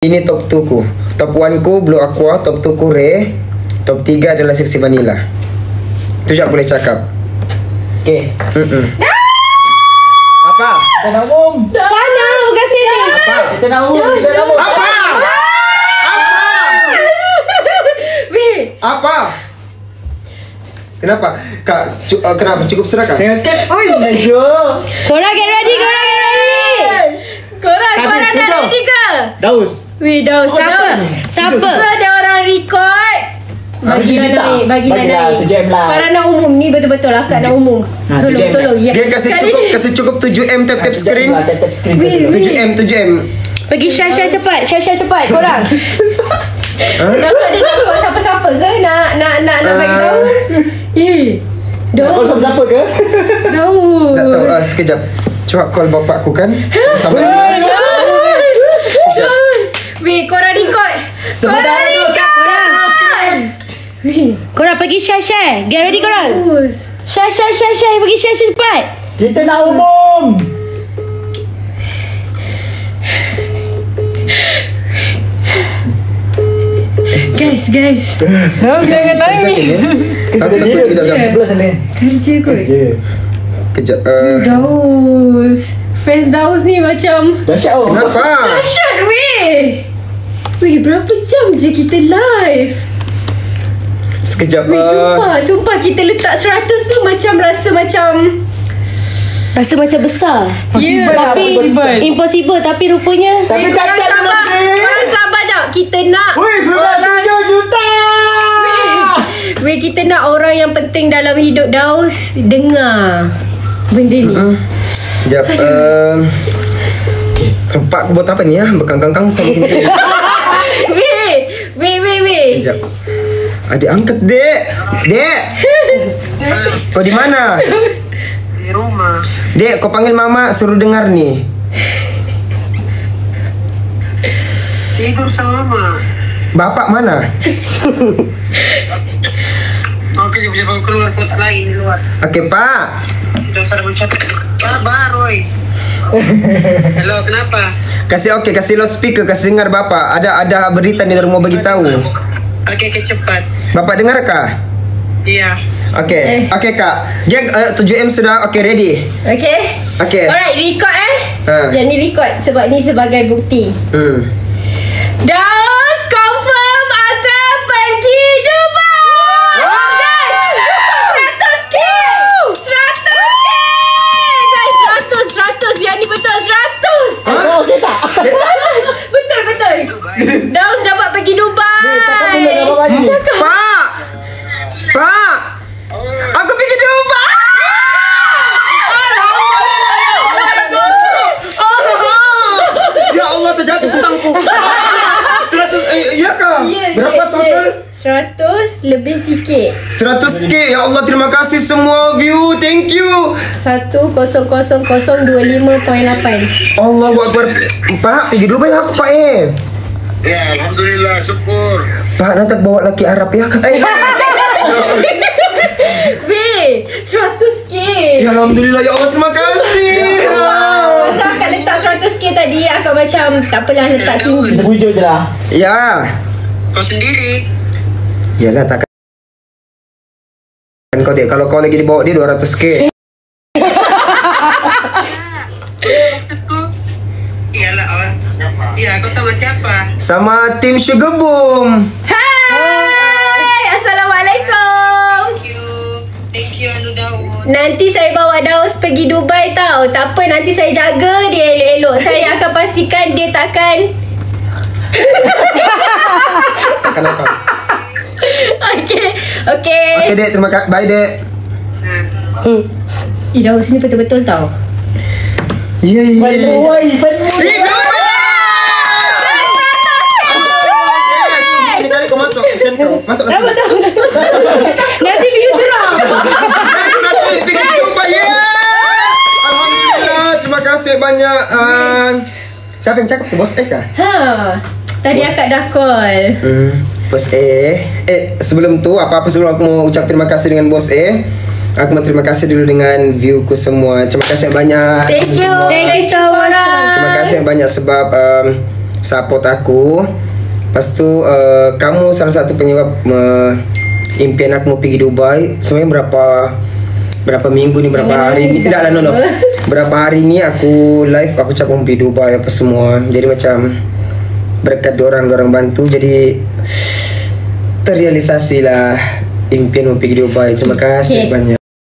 Ini top 2 ku. Top 1 ku Blue Aqua, top 2 ku Ray, top 3 adalah Sexy Vanilla. Tu je aku boleh cakap. Okay. Apa? Kita nak umum. Sana, bukan sini. Apa? Kita nak umum. Kita nak umum. Apa? Weh, Apa? Kenapa? Kak, kenapa? Cukup seraka? Tengok sikit. Oi, Najwa. korang get ready, korang get ready. Korang dah ready ke? Daus. Weh, dah siapa? Siapa? Ada orang record. Bagi naik, bagi naik. Tujuh M lah. Korang nak umum ni betul-betul akak nak umum. tujuh M Tolong. Ya. Dia kasih cukup 7M tap screen. Tap screen. Weh, 7M. Pergi Syah cepat. Syah cepat korang. Nampak dia nak call siapa-siapa ke? Nak bagi tahu? Nak call siapa-siapa ke? Daud. Tak tahu, sekejap. Cuba call bapak aku kan. Sama. Weh, korang record. Sementara tu Korang. Weh, korang pergi Syah. Get ready korang. Syah. Pergi Syah cepat. kita nak umum. Guys. Jangan nangis. Aku takut kita jam. Sebelah sana. Kerja kot. Kejap. Daus. Fans Daus ni macam Dahsyat oh. Kenapa? dahsyat weh. Weh, berapa jam je kita live? Sekejap. Weh, sumpah kita letak 100 tu macam rasa macam besar. Possible, Tapi impossible tapi rupanya. Tapi Weh, takkan korang mesti. sabar jap. Kita nak Woi, sudah 7 juta. Weh, kita nak orang yang penting dalam hidup Daus dengar benda ni. Sekejap. Tempat aku buat apa ni ya? Bekang-kangkang sama kita. Weh. Sekejap. Adik angkat, Dek. Dek. Kau di mana? Di rumah. Dek, kau panggil mama suruh dengar nih. Tidur sama mama. Bapak mana? Oke, jangan keluar kota lain di luar. Oke, Pak. Sudah sadar mencatat. Sabar, Roy. Halo, kenapa? Kasih loudspeaker, kasih dengar Bapak. Ada berita di rumah bagi tahu. Oke, cepat. Bapak dengar kah? Iya. Oke, Kak. Dia 7M sudah ready. Okay. Alright, record Ha. Yang ni record sebab ni sebagai bukti. Daus confirm akan pergi Dubai. Guys, 100k. 100k. Guys, 100. Yang ni betul 100. Oh, okey tak? 100. Betul. Daus dapat pergi Dubai. Cakap. Pak. Aku pergi Dubai. Ya Allah, terjatuh hutangku. 100, iya kah? Berapa total? 100 lebih sikit. 100k. Ya Allah, terima kasih semua view. Thank you. 100,025.8. Allahu Akbar. Pak, pergi Dubai aku, Pak Ya, alhamdulillah, syukur. Pak, nanti bawa laki Arab ya. Weh, 100k. Ya alhamdulillah, ya Allah, terima kasih. Masa akak letak 100k tadi, akak macam tak apalah letak tinggi. Kita bujur je lah. Ya. Kau sendiri. Yalah, takkan kau dek, kalau kau lagi dibawa dia 200k. Maksudku, iyalah. Iya, kau sama siapa? Sama tim Sugar Boom. Hai, Assalamualaikum. Thank you, Anu Daud. Nanti saya bawa Daus pergi Dubai tau. Tak apa, nanti saya jaga dia elok-elok. Saya akan pastikan dia takkan. Takkan apa? Okay, Dek, terima kasih. Bye, Dek. Daus ni betul-betul tau. Ya. Woi, Ini kali kau masuk. Masuk. Nanti view terang. Nanti pergi Dubai. Alhamdulillah, terima kasih banyak. Siapa yang cakap tu? Bos kah? Tadi akak dah call. Bos sebelum tu sebelum aku mau ucap terima kasih dengan Bos aku mau terima kasih dulu dengan viewku semua. Terima kasih banyak. Thank you so much. Terima kasih banyak sebab support aku. Lepas tu kamu salah satu penyebab impian aku mau pergi Dubai. Sebenarnya berapa minggu ni, berapa hari ni, tidak lah, no. Berapa hari ni aku live, aku cakap mau pergi Dubai apa semua. Jadi macam berkat dorang bantu, jadi terrealisasi lah impian mau pergi Dubai. Terima kasih banyak.